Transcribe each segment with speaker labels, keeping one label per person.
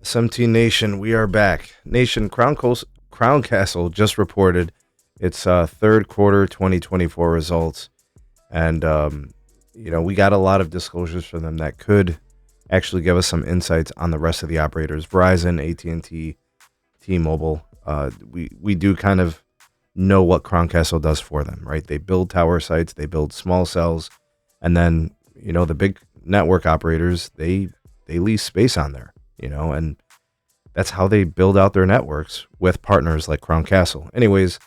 Speaker 1: SMT Nation, we are back. Nation, Crown Castle just reported its third quarter 2024 results. And, we got a lot of disclosures from them that could actually give us some insights on the rest of the operators. Verizon, AT&T, T-Mobile. We do kind of know what Crown Castle does for them, right? They build tower sites, they build small cells, and then, the big network operators, they lease space on there. And that's how they build out their networks with partners like Crown Castle. Anyways,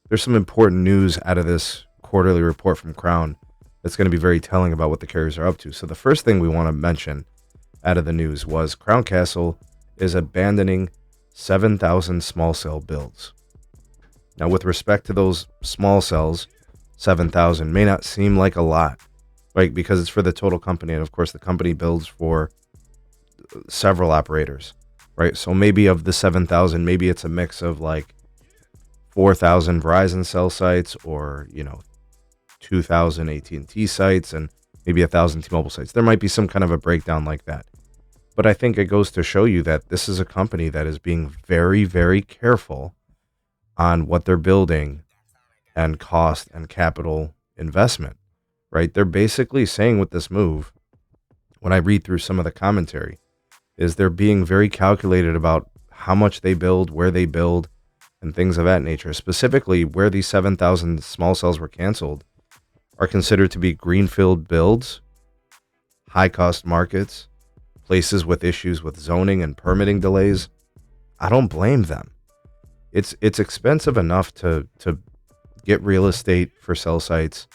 Speaker 1: there's some important news out of this quarterly report from Crown that's going to be very telling about what the carriers are up to. So the first thing we want to mention out of the news was Crown Castle is abandoning 7,000 small cell builds. Now, with respect to those small cells, 7,000 may not seem like a lot, right? Because it's for the total company. And of course, the company builds for several operators, right? So maybe of the 7,000, maybe it's a mix of like 4,000 Verizon cell sites or, 2,000 AT&T sites and maybe 1,000 T-Mobile sites. There might be some kind of a breakdown like that. But I think it goes to show you that this is a company that is being very, very careful on what they're building and cost and capital investment, right? They're basically saying with this move, when I read through some of the commentary, is they're being very calculated about how much they build, where they build, and things of that nature. Specifically, where these 7,000 small cells were canceled are considered to be greenfield builds, high-cost markets, places with issues with zoning and permitting delays. I don't blame them. It's expensive enough to get real estate for cell sites,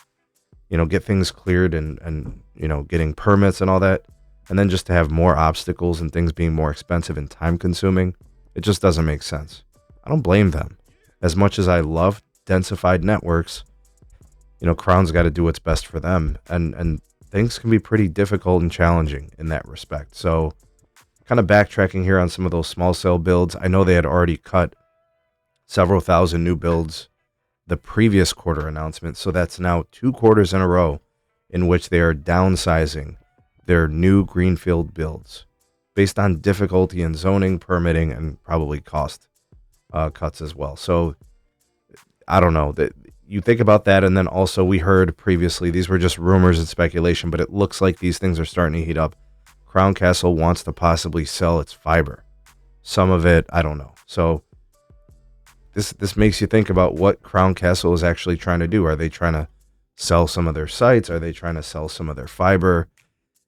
Speaker 1: get things cleared and getting permits and all that. And then just to have more obstacles and things being more expensive and time consuming, it just doesn't make sense. I don't blame them. As much as I love densified networks, Crown's got to do what's best for them. And things can be pretty difficult and challenging in that respect. So kind of backtracking here on some of those small cell builds. I know they had already cut several thousand new builds the previous quarter announcement. So that's now 2 quarters in a row in which they are downsizing their new greenfield builds based on difficulty in zoning, permitting, and probably cost cuts as well. So I don't know that you think about that. And then also we heard previously, these were just rumors and speculation, but it looks like these things are starting to heat up. Crown Castle wants to possibly sell its fiber. Some of it, I don't know. So this makes you think about what Crown Castle is actually trying to do. Are they trying to sell some of their sites? Are they trying to sell some of their fiber?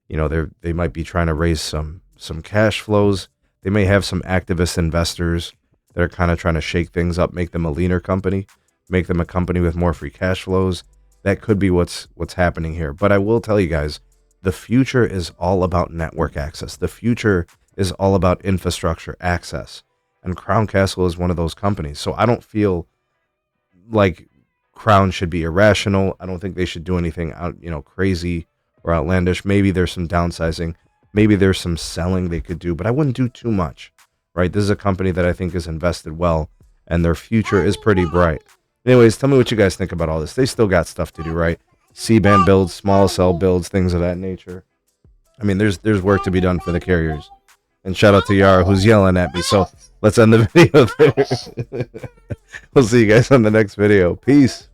Speaker 1: They might be trying to raise some cash flows. They may have some activist investors that are kind of trying to shake things up, make them a leaner company, make them a company with more free cash flows. That could be what's happening here. But I will tell you guys, the future is all about network access. The future is all about infrastructure access. And Crown Castle is one of those companies. So I don't feel like Crown should be irrational. I don't think they should do anything crazy or outlandish. Maybe there's some downsizing. Maybe there's some selling they could do, but I wouldn't do too much, right? This is a company that I think is invested well, and their future is pretty bright. Anyways, tell me what you guys think about all this. They still got stuff to do, right? C-band builds, small cell builds, things of that nature. I mean, there's work to be done for the carriers. And shout out to Yara, who's yelling at me. So let's end the video there. We'll see you guys on the next video. Peace.